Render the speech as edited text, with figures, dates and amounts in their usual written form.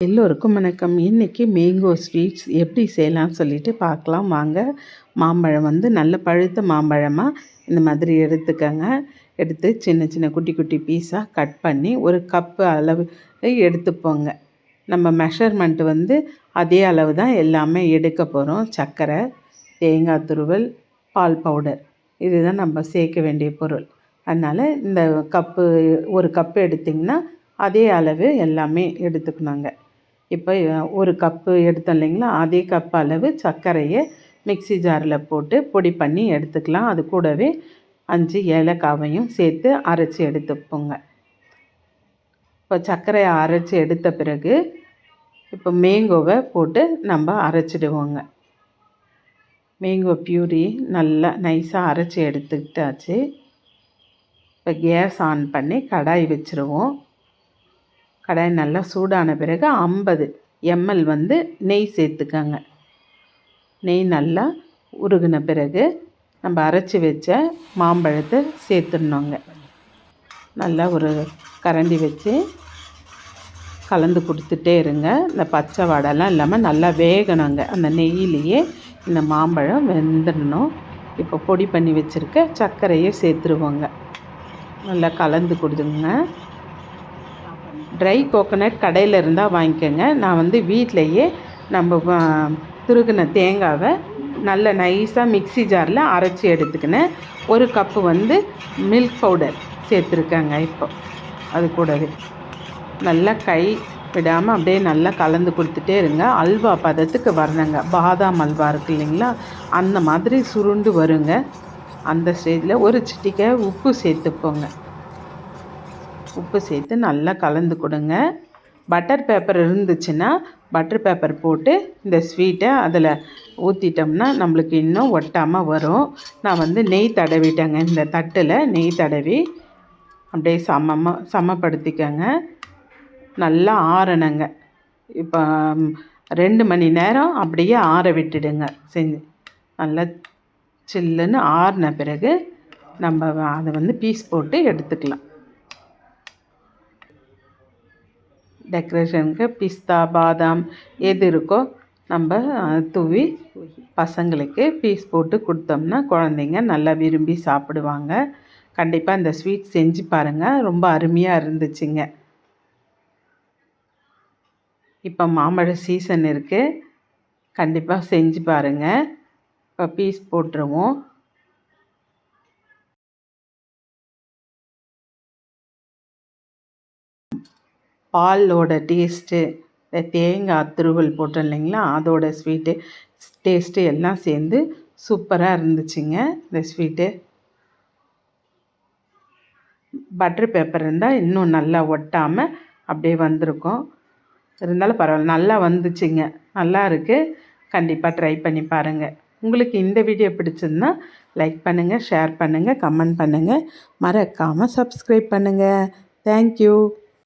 எல்லோருக்கும் வணக்கம். இன்றைக்கி மேங்கோ ஸ்வீட்ஸ் எப்படி செய்யலாம்னு சொல்லிட்டு பார்க்கலாம் வாங்க. மாம்பழம் நல்ல பழுத்த மாம்பழமாக இந்த மாதிரி எடுத்துக்கங்க. எடுத்து சின்ன சின்ன குட்டி குட்டி பீஸாக கட் பண்ணி ஒரு கப்பு அளவு எடுத்துப்போங்க. நம்ம மெஷர்மெண்ட்டு அதே அளவு தான் எல்லாமே எடுக்க போகிறோம். சர்க்கரை, தேங்காய் துருவல், பால் பவுடர், இதுதான் நம்ம சேர்க்க வேண்டிய பொருள். அதனால் இந்த கப்பு ஒரு கப்பு எடுத்திங்கன்னா அதே அளவு எல்லாமே எடுத்துக்கணுங்க. இப்போ ஒரு கப்பு எடுத்தோம் இல்லைங்களா, அதே கப் அளவு சர்க்கரையை மிக்ஸி ஜாரில் போட்டு பொடி பண்ணி எடுத்துக்கலாம். அது கூடவே 5 ஏலக்காவையும் சேர்த்து அரைச்சி எடுத்துப்போங்க. இப்போ சர்க்கரையை அரைச்சி எடுத்த பிறகு இப்போ மேங்கோவை போட்டு நம்ம அரைச்சிடுவோங்க. மேங்கோ பியூரி நல்லா நைஸாக அரைச்சி எடுத்துக்கிட்டாச்சு. இப்போ கேஸ் ஆன் பண்ணி கடாய் வச்சுருவோம். கடாய் நல்லா சூடான பிறகு 50 ml நெய் சேர்த்துக்கங்க. நெய் நல்லா உருகின பிறகு நம்ம அரைச்சி வச்ச மாம்பழத்தை சேர்த்துடணுங்க. நல்லா ஒரு கரண்டி வச்சு கலந்து கொடுத்துட்டே இருங்க. இந்த பச்சை வாடெல்லாம் இல்லாமல் நல்லா வேகணுங்க. அந்த நெய்யிலேயே இந்த மாம்பழம் வெந்துடணும். இப்போ பொடி பண்ணி வச்சுருக்க சர்க்கரையை சேர்த்துருவோங்க. நல்லா கலந்து கொடுத்துங்க. ட்ரை கோகோனட் கடையில் இருந்தால் வாங்கிக்கோங்க. நான் வீட்டிலையே நம்ம துருகின தேங்காவை நல்ல நைஸாக மிக்ஸி ஜாரில் அரைச்சி எடுத்துக்கினேன். ஒரு கப்பு மில்க் பவுடர் சேர்த்துருக்கேங்க. இப்போ அது கூடவே நல்லா கை விடாமல் அப்படியே நல்லா கலந்து கொடுத்துட்டே இருங்க. அல்வா பதத்துக்கு வரணுங்க. பாதாம் அல்வா இருக்குது இல்லைங்களா, அந்த மாதிரி சுருண்டு வருங்க. அந்த ஸ்டேஜில் ஒரு சிட்டிக்கை உப்பு சேர்த்துப்போங்க. உப்பு சேர்த்து நல்லா கலந்து கொடுங்க. பட்டர் பேப்பர் இருந்துச்சுன்னா பட்டர் பேப்பர் போட்டு இந்த ஸ்வீட்டை அதில் ஊற்றிட்டோம்னா நம்மளுக்கு இன்னும் ஒட்டாமல் வரும். நான் நெய் தடவிட்டேங்க. இந்த தட்டில் நெய் தடவி அப்படியே சமப்படுத்திக்கங்க. நல்லா ஆறணுங்க. இப்போ 2 மணி நேரம் அப்படியே ஆற விட்டுடுங்க. நல்லா சில்லுன்னு ஆறின பிறகு நம்ம அதை பீஸ் போட்டு எடுத்துக்கலாம். டெக்கரேஷனுக்கு பிஸ்தா, பாதாம் எது இருக்கோ நம்ம தூவி பசங்களுக்கு பீஸ் போட்டு கொடுத்தோம்னா குழந்தைங்க நல்லா விரும்பி சாப்பிடுவாங்க. கண்டிப்பாக இந்த ஸ்வீட் செஞ்சு பாருங்கள். ரொம்ப அருமையாக இருந்துச்சுங்க. இப்போ மாம்பழ சீசன் இருக்குது. கண்டிப்பாக செஞ்சு பாருங்கள். இப்போ பீஸ் போட்டுருவோம். பாலோட டேஸ்ட்டு, இந்த தேங்காய் துருவல் போட்டோம் இல்லைங்களா, அதோட ஸ்வீட்டு டேஸ்ட்டு எல்லாம் சேர்ந்து சூப்பராக இருந்துச்சுங்க இந்த ஸ்வீட்டு. பட்டர் பேப்பர் இருந்தால் இன்னும் நல்லா ஒட்டாமல் அப்படியே வந்திருக்கும். இருந்தாலும் பரவாயில்ல, நல்லா வந்துச்சுங்க. நல்லா இருக்குது. கண்டிப்பாக ட்ரை பண்ணி பாருங்கள். உங்களுக்கு இந்த வீடியோ பிடிச்சிருந்தா லைக் பண்ணுங்கள், ஷேர் பண்ணுங்கள், கமெண்ட் பண்ணுங்கள். மறக்காமல் சப்ஸ்கிரைப் பண்ணுங்கள். தேங்க்யூ.